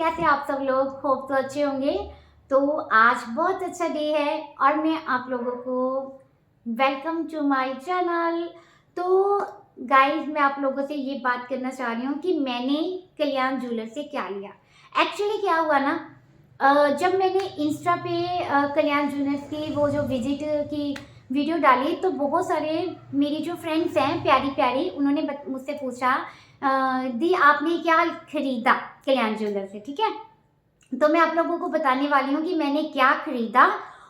कैसे आप सब लोग? होप तो अच्छे होंगे। तो आज बहुत अच्छा डे है और मैं आप लोगों को वेलकम टू माय चैनल। तो गाइस, मैं आप लोगों से ये बात करना चाह रही हूँ कि मैंने कल्याण ज्वेलर से क्या लिया। एक्चुअली क्या हुआ ना, जब मैंने इंस्टा पे कल्याण ज्वेलर्स की वो जो विजिट की वीडियो डाली तो बहुत सारे मेरी जो फ्रेंड्स हैं प्यारी प्यारी, उन्होंने मुझसे पूछा दी आपने क्या खरीदा कल्याण ज्वेलर से। ठीक है, तो मैं आप लोगों को बताने वाली हूँ कि मैंने क्या खरीदा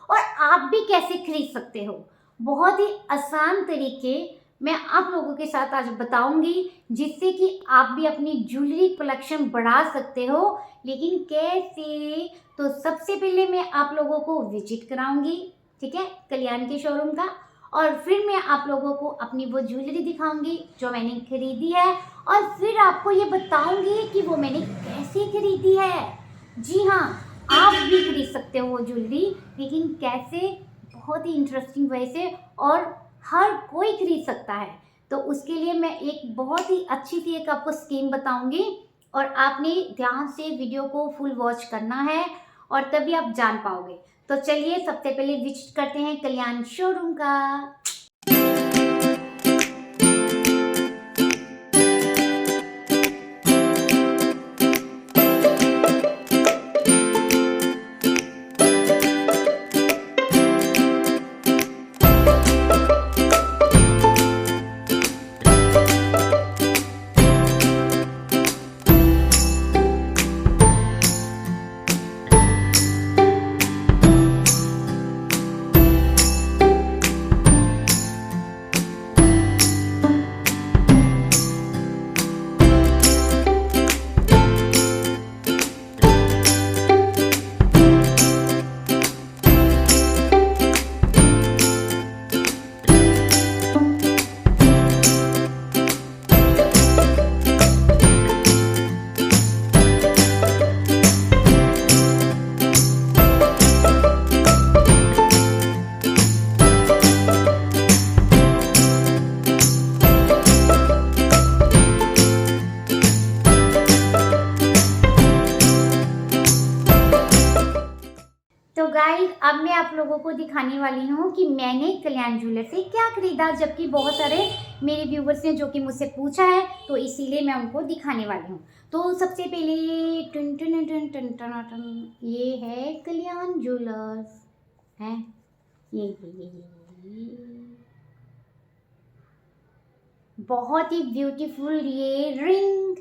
और आप भी कैसे खरीद सकते हो। बहुत ही आसान तरीके मैं आप लोगों के साथ आज बताऊंगी, जिससे कि आप भी अपनी ज्वेलरी कलेक्शन बढ़ा सकते हो। लेकिन कैसे? तो सबसे पहले मैं आप लोगों को विजिट कराऊंगी, ठीक है, कल्याण के शोरूम का, और फिर मैं आप लोगों को अपनी वो ज्वेलरी दिखाऊंगी जो मैंने खरीदी है, और फिर आपको ये बताऊंगी कि वो मैंने कैसे खरीदी है। जी हाँ, आप भी खरीद सकते हो वो ज्वेलरी, लेकिन कैसे? बहुत ही इंटरेस्टिंग वे से, और हर कोई खरीद सकता है। तो उसके लिए मैं एक बहुत ही अच्छी सी एक आपको स्कीम बताऊंगी, और आपने ध्यान से वीडियो को फुल वॉच करना है और तभी आप जान पाओगे। तो चलिए सबसे पहले विजिट करते हैं कल्याण शोरूम का। तो गाइस, अब मैं आप लोगों को दिखाने वाली हूँ कि मैंने कल्याण ज्वेलर से क्या खरीदा, जबकि बहुत सारे मेरे व्यूवर्स ने जो कि मुझसे पूछा है, तो इसीलिए मैं उनको दिखाने वाली हूँ। तो सबसे पहले टन टन टन टन टन टन, ये है कल्याण ज्वेलर्स है, ये बहुत ही ब्यूटीफुल ये रिंग,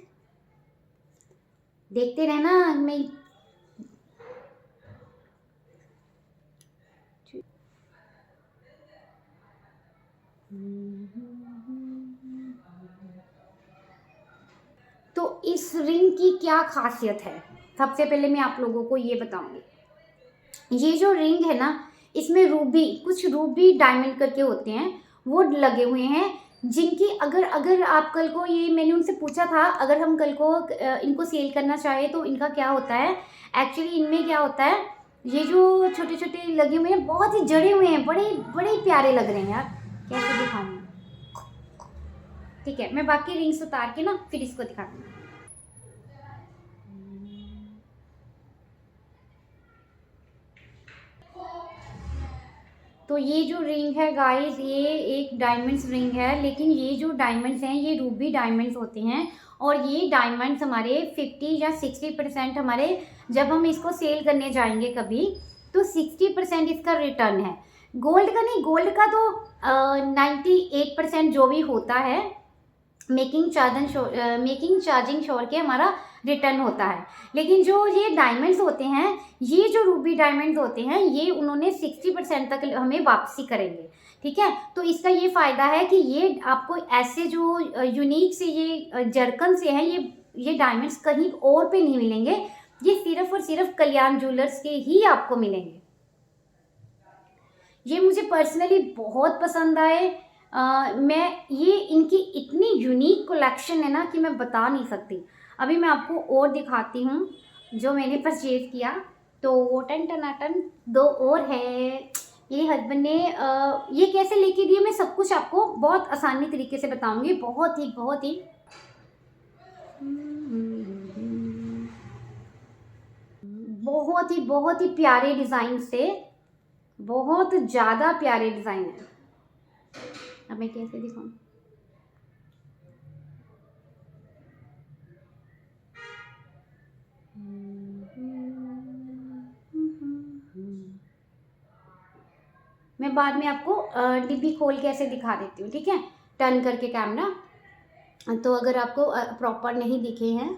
देखते रहना। मैं तो इस रिंग की क्या खासियत है, सबसे पहले मैं आप लोगों को ये बताऊंगी। ये जो रिंग है ना, इसमें रूबी, कुछ रूबी डायमंड करके होते हैं, वो लगे हुए हैं, जिनकी अगर अगर आप कल को, ये मैंने उनसे पूछा था, अगर हम कल को इनको सेल करना चाहे तो इनका क्या होता है। एक्चुअली इनमें क्या होता है, ये जो छोटे छोटे लगे हुए हैं, बहुत ही जड़े हुए हैं, बड़े बड़े प्यारे लग रहे हैं यार। कैसे दिखाऊँ? ठीक है, मैं बाकी रिंग्स उतार के ना फिर इसको दिखा दूँगी। तो ये जो रिंग है गाइस, ये एक डायमंड्स रिंग है, लेकिन ये जो डायमंड्स हैं ये रूबी डायमंड्स होते हैं, और ये डायमंड्स हमारे 50 या 60% हमारे, जब हम इसको सेल करने जाएंगे कभी, तो 60% इसका रिटर्न है। गोल्ड का नहीं, गोल्ड का तो 98% जो भी होता है मेकिंग चार्जिंग श्योर के हमारा रिटर्न होता है। लेकिन जो ये डायमंड्स होते हैं, ये जो रूबी डायमंड्स होते हैं, ये उन्होंने 60% तक हमें वापसी करेंगे। ठीक है, तो इसका ये फ़ायदा है कि ये आपको ऐसे जो यूनिक से ये जरकन से हैं, ये डायमंड्स कहीं और पे नहीं मिलेंगे, ये सिर्फ और सिर्फ कल्याण ज्वेलर्स के ही आपको मिलेंगे। ये मुझे पर्सनली बहुत पसंद आए। मैं ये इनकी इतनी यूनिक कलेक्शन है ना कि मैं बता नहीं सकती। अभी मैं आपको और दिखाती हूँ जो मैंने परचेज किया। तो टन टनाटन दो और है, ये हस्बैंड ने ये कैसे लेके दिए, मैं सब कुछ आपको बहुत आसानी तरीके से बताऊंगी। बहुत ही बहुत ही प्यारे डिज़ाइन से, बहुत ज़्यादा प्यारे डिज़ाइन है। अब मैं कैसे दिखाऊं? मैं बाद में आपको डिब्बी खोल के ऐसे दिखा देती हूँ, ठीक है, टर्न करके कैमरा, तो अगर आपको प्रॉपर नहीं दिखे हैं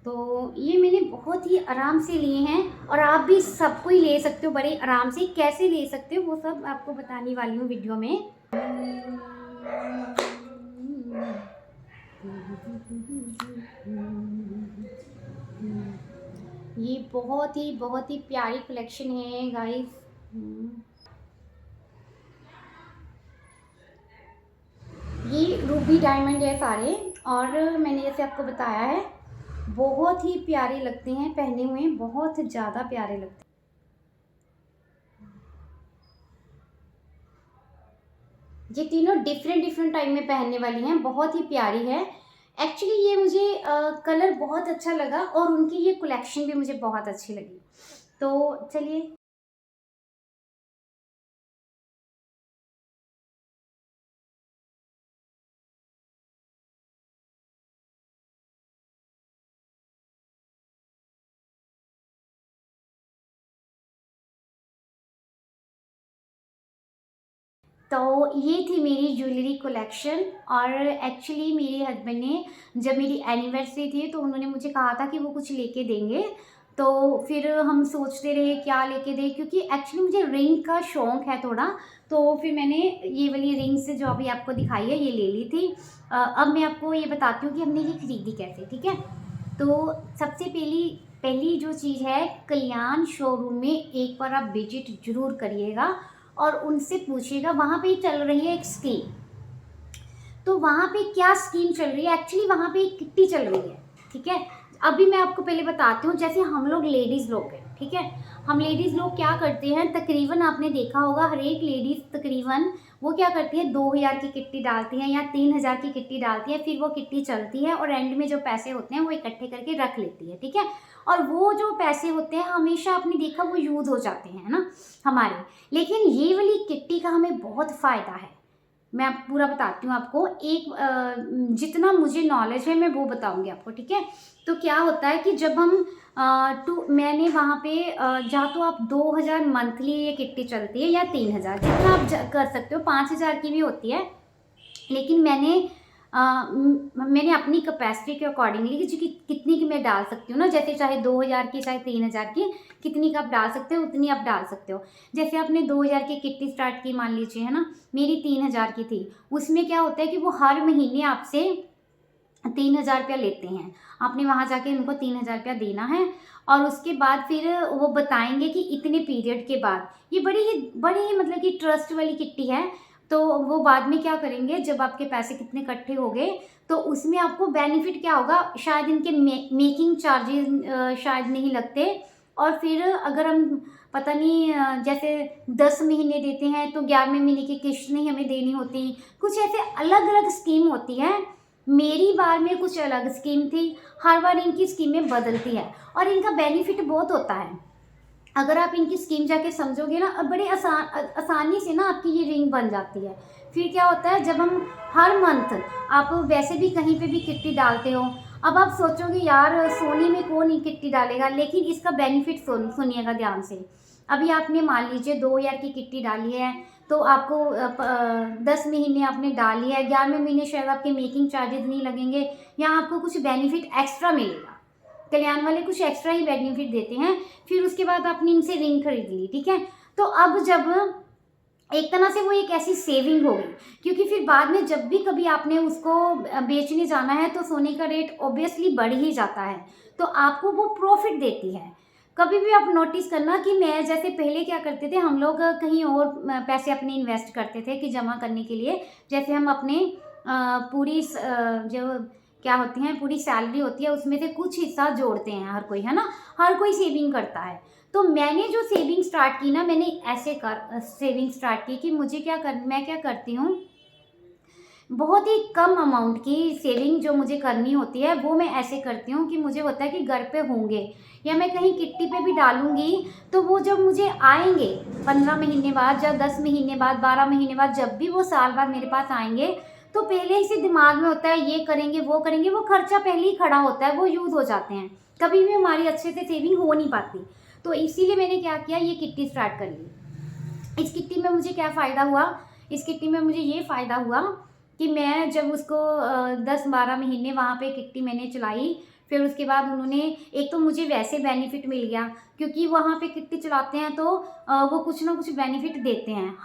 तो ये मैंने बहुत ही आराम से लिए हैं, और आप भी सबको ही ले सकते हो बड़े आराम से। कैसे ले सकते हो वो सब आपको बताने वाली हूँ वीडियो में। ये बहुत ही प्यारी कलेक्शन है गाइस। ये रूबी डायमंड है सारे, और मैंने जैसे आपको बताया है बहुत ही प्यारे लगते हैं पहने हुए, बहुत ज़्यादा प्यारे लगते हैं। ये तीनों डिफरेंट टाइम में पहनने वाली हैं, बहुत ही प्यारी है। एक्चुअली ये मुझे कलर बहुत अच्छा लगा, और उनकी ये कलेक्शन भी मुझे बहुत अच्छी लगी। तो चलिए, तो ये थी मेरी ज्वेलरी कलेक्शन। और एक्चुअली मेरे हस्बैंड ने जब मेरी एनिवर्सरी थी तो उन्होंने मुझे कहा था कि वो कुछ लेके देंगे, तो फिर हम सोचते रहे क्या लेके दें, क्योंकि एक्चुअली मुझे रिंग का शौक़ है थोड़ा, तो फिर मैंने ये वाली रिंग्स जो अभी आपको दिखाई है ये ले ली थी। अब मैं आपको ये बताती हूँ कि हमने ये खरीदी कैसे, ठीक है। तो सबसे पहली जो चीज़ है, कल्याण शोरूम में एक बार आप विजिट ज़रूर करिएगा और उनसे पूछिएगा, वहाँ पे चल रही है एक स्कीम। तो वहाँ पे क्या स्कीम चल रही है, एक्चुअली वहाँ पे एक किट्टी चल रही है, ठीक है। अभी मैं आपको पहले बताती हूँ, जैसे हम लोग लेडीज़ लोग हैं, ठीक है, हम लेडीज़ लोग क्या करते हैं, तकरीबन आपने देखा होगा हर एक लेडीज़ तकरीबन वो क्या करती है, 2000 की किट्टी डालती है या 3000 की किट्टी डालती है, फिर वो किट्टी चलती है और एंड में जो पैसे होते हैं वो इकट्ठे करके रख लेती है, ठीक है। और वो जो पैसे होते हैं हमेशा आपने देखा वो यूज़ हो जाते हैं ना हमारे, लेकिन ये वाली किट्टी का हमें बहुत फ़ायदा है। मैं पूरा बताती हूँ आपको, एक जितना मुझे नॉलेज है मैं वो बताऊँगी आपको, ठीक है। तो क्या होता है कि जब हम मैंने वहाँ पे जहाँ तो आप 2000 मंथली ये किट्टी चलती है या 3000, जितना आप कर सकते हो, 5000 की भी होती है, लेकिन मैंने अपनी कैपेसिटी के अकॉर्डिंगली कि कितनी की मैं डाल सकती हूँ ना, जैसे चाहे 2000 की चाहे 3000 की, कितनी का आप डाल सकते हो उतनी आप डाल सकते हो। जैसे आपने 2000 की किट्टी स्टार्ट की मान लीजिए, है ना, मेरी 3000 की थी, उसमें क्या होता है कि वो हर महीने आपसे 3000 रुपया लेते हैं, आपने वहाँ जाके उनको 3000 रुपया देना है, और उसके बाद फिर वो बताएंगे कि इतने पीरियड के बाद, ये बड़ी ही मतलब कि ट्रस्ट वाली किट्टी है। तो वो बाद में क्या करेंगे, जब आपके पैसे कितने इकट्ठे हो गए तो उसमें आपको बेनिफिट क्या होगा, शायद इनके मेकिंग चार्जेस शायद नहीं लगते, और फिर अगर हम पता नहीं जैसे 10 महीने देते हैं तो 11वें महीने की किस्त नहीं हमें देनी होती, कुछ ऐसे अलग अलग स्कीम होती है। मेरी बार में कुछ अलग स्कीम थी, हर बार इनकी स्कीमें बदलती है, और इनका बेनिफिट बहुत होता है। अगर आप इनकी स्कीम जाके समझोगे ना, बड़े आसानी से ना आपकी ये रिंग बन जाती है। फिर क्या होता है, जब हम हर मंथ, आप वैसे भी कहीं पे भी किट्टी डालते हो, अब आप सोचोगे यार सोनी में कौन ही किट्टी डालेगा, लेकिन इसका बेनिफिट सुनिएगा ध्यान से। अभी आपने मान लीजिए 2000 की किट्टी डाली है, तो आपको 10 महीने आपने डाली है, 11वें महीने शायद आपके मेकिंग चार्जेस नहीं लगेंगे, या आपको कुछ बेनिफिट एक्स्ट्रा मिलेगा। कल्याण वाले कुछ एक्स्ट्रा ही बेनिफिट देते हैं। फिर उसके बाद आपने इनसे रिंग खरीद ली, ठीक है। तो अब जब एक तरह से वो एक ऐसी सेविंग हो गई, क्योंकि फिर बाद में जब भी कभी आपने उसको बेचने जाना है तो सोने का रेट ऑब्वियसली बढ़ ही जाता है, तो आपको वो प्रॉफिट देती है। कभी भी आप नोटिस करना कि मैं जैसे पहले क्या करते थे, हम लोग कहीं और पैसे अपने इन्वेस्ट करते थे कि जमा करने के लिए, जैसे हम अपने पूरी जो क्या होती हैं पूरी सैलरी होती है उसमें से कुछ हिस्सा जोड़ते हैं, हर कोई, है ना, हर कोई सेविंग करता है। तो मैंने जो सेविंग स्टार्ट की ना, मैंने ऐसे सेविंग स्टार्ट की कि मैं क्या करती हूँ, बहुत ही कम अमाउंट की सेविंग जो मुझे करनी होती है वो मैं ऐसे करती हूँ कि मुझे होता है कि घर पे होंगे या मैं कहीं किट्टी पे भी डालूंगी, तो वो जब मुझे आएंगे 15 महीने बाद या 10 महीने बाद 12 महीने बाद, जब भी वो साल बाद मेरे पास आएंगे, तो पहले ही से दिमाग में होता है ये करेंगे वो करेंगे, वो खर्चा पहले ही खड़ा होता है, वो यूज़ हो जाते हैं, कभी भी हमारी अच्छे से सेविंग हो नहीं पाती। तो इसीलिए मैंने क्या किया, ये किट्टी स्टार्ट कर ली। इस किट्टी में मुझे क्या फ़ायदा हुआ, इस किट्टी में मुझे ये फ़ायदा हुआ कि मैं जब उसको 10-12 महीने वहाँ पे किट्टी मैंने चलाई, फिर उसके बाद उन्होंने, एक तो मुझे वैसे बेनिफिट मिल गया क्योंकि वहाँ पे किट्टी चलाते हैं तो वो कुछ ना कुछ बेनिफिट देते हैं,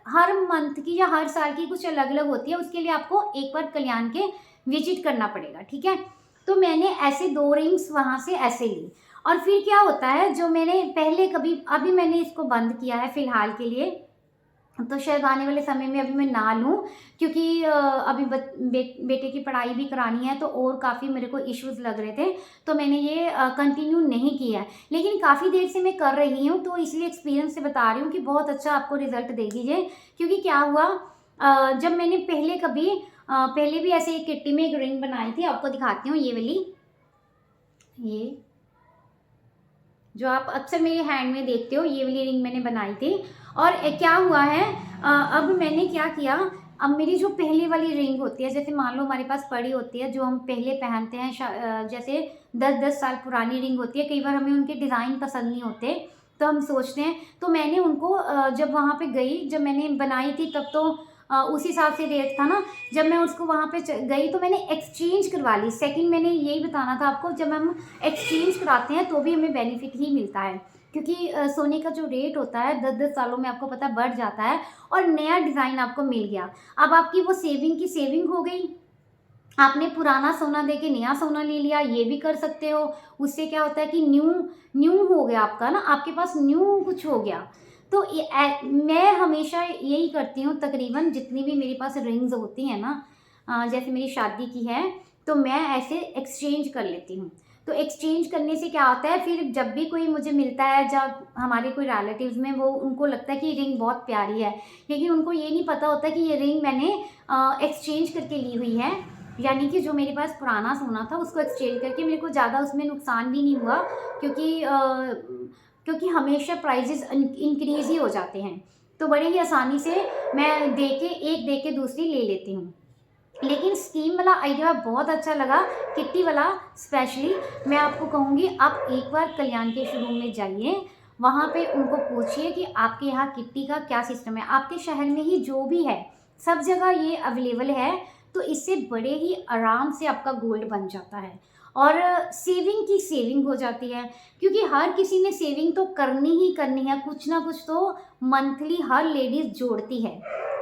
हर मंथ की या हर साल की कुछ अलग अलग होती है, उसके लिए आपको एक बार कल्याण के विजिट करना पड़ेगा, ठीक है। तो मैंने ऐसे 2 रिंग्स वहाँ से ऐसे ली, और फिर क्या होता है, जो मैंने पहले कभी, अभी मैंने इसको बंद किया है फ़िलहाल के लिए, तो शायद आने वाले समय में अभी मैं ना लूँ क्योंकि अभी बेटे की पढ़ाई भी करानी है, तो और काफ़ी मेरे को इश्यूज़ लग रहे थे, तो मैंने ये कंटिन्यू नहीं किया है। लेकिन काफ़ी देर से मैं कर रही हूँ, तो इसलिए एक्सपीरियंस से बता रही हूँ कि बहुत अच्छा आपको रिजल्ट देगी ये। क्योंकि क्या हुआ, जब मैंने पहले भी ऐसे एक किट्टी में एक रिंग बनाई थी, आपको दिखाती हूँ, ये वाली, ये जो आप अक्सर मेरे हैंड में देखते हो, ये वाली रिंग मैंने बनाई थी। और क्या हुआ है, अब मैंने क्या किया, अब मेरी जो पहले वाली रिंग होती है, जैसे मान लो हमारे पास पड़ी होती है जो हम पहले पहनते हैं, जैसे 10-10 साल पुरानी रिंग होती है, कई बार हमें उनके डिज़ाइन पसंद नहीं होते, तो हम सोचते हैं, तो मैंने उनको जब वहाँ पे गई, जब मैंने बनाई थी तब तो उस हिसाब से रेट था ना, जब मैं उसको वहाँ पे गई तो मैंने एक्सचेंज करवा ली। सेकंड, मैंने यही बताना था आपको, जब हम एक्सचेंज कराते हैं तो भी हमें बेनिफिट ही मिलता है, क्योंकि सोने का जो रेट होता है 10-10 सालों में आपको पता बढ़ जाता है, और नया डिज़ाइन आपको मिल गया। अब आपकी वो सेविंग की सेविंग हो गई, आपने पुराना सोना दे के नया सोना ले लिया, ये भी कर सकते हो। उससे क्या होता है कि न्यू हो गया आपका ना, आपके पास न्यू कुछ हो गया। तो मैं हमेशा यही करती हूँ, तकरीबन जितनी भी मेरे पास रिंग्स होती हैं ना, जैसे मेरी शादी की है, तो मैं ऐसे एक्सचेंज कर लेती हूँ। तो एक्सचेंज करने से क्या होता है, फिर जब भी कोई मुझे मिलता है, जब हमारे कोई रिलेटिव्स में, वो उनको लगता है कि ये रिंग बहुत प्यारी है, लेकिन उनको ये नहीं पता होता कि ये रिंग मैंने एक्सचेंज करके ली हुई है, यानी कि जो मेरे पास पुराना सोना था उसको एक्सचेंज करके, मेरे को ज़्यादा उसमें नुकसान भी नहीं हुआ, क्योंकि हमेशा प्राइजेस इंक्रीज़ ही हो जाते हैं, तो बड़े ही आसानी से मैं एक दे के दूसरी ले लेती हूँ। लेकिन स्कीम वाला आइडिया बहुत अच्छा लगा, किट्टी वाला स्पेशली। मैं आपको कहूँगी, आप एक बार कल्याण के शोरूम में जाइए, वहाँ पे उनको पूछिए कि आपके यहाँ किट्टी का क्या सिस्टम है। आपके शहर में ही जो भी है, सब जगह ये अवेलेबल है, तो इससे बड़े ही आराम से आपका गोल्ड बन जाता है, और सेविंग की सेविंग हो जाती है, क्योंकि हर किसी ने सेविंग तो करनी ही करनी है, कुछ ना कुछ तो मंथली हर लेडीज़ जोड़ती है,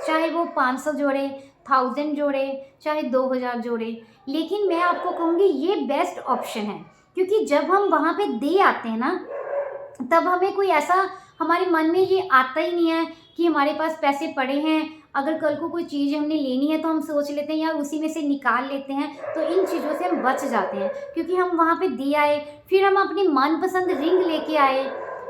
चाहे वो 500 जोड़े, 1000 जोड़े, चाहे 2000 जोड़े। लेकिन मैं आपको कहूँगी ये बेस्ट ऑप्शन है, क्योंकि जब हम वहाँ पे दे आते हैं ना, तब हमें कोई ऐसा, हमारे मन में ये आता ही नहीं है कि हमारे पास पैसे पड़े हैं, अगर कल को कोई चीज़ हमने लेनी है तो हम सोच लेते हैं यार उसी में से निकाल लेते हैं, तो इन चीज़ों से हम बच जाते हैं, क्योंकि हम वहाँ पे दे आए, फिर हम अपनी मनपसंद रिंग लेके आए,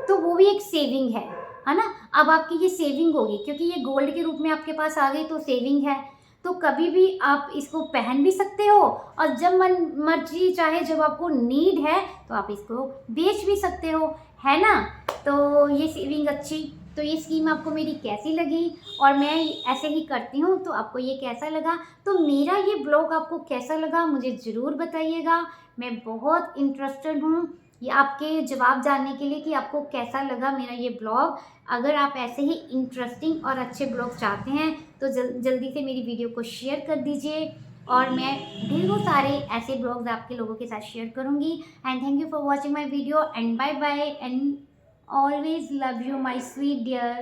तो वो भी एक सेविंग है ना। अब आपकी ये सेविंग होगी, क्योंकि ये गोल्ड के रूप में आपके पास आ गई, तो सेविंग है, तो कभी भी आप इसको पहन भी सकते हो, और जब मन मर्जी चाहे, जब आपको नीड है तो आप इसको बेच भी सकते हो, है ना। तो ये सेविंग अच्छी, तो ये स्कीम आपको मेरी कैसी लगी, और मैं ऐसे ही करती हूँ, तो आपको ये कैसा लगा, तो मेरा ये ब्लॉग आपको कैसा लगा मुझे ज़रूर बताइएगा। मैं बहुत इंटरेस्टेड हूँ ये आपके जवाब जानने के लिए कि आपको कैसा लगा मेरा ये ब्लॉग। अगर आप ऐसे ही इंटरेस्टिंग और अच्छे ब्लॉग चाहते हैं तो जल्दी से मेरी वीडियो को शेयर कर दीजिए, और मैं ढेरों सारे ऐसे ब्लॉग्स आपके लोगों के साथ शेयर करूँगी। And thank you for watching my video, and bye bye, and always love you my sweet dear।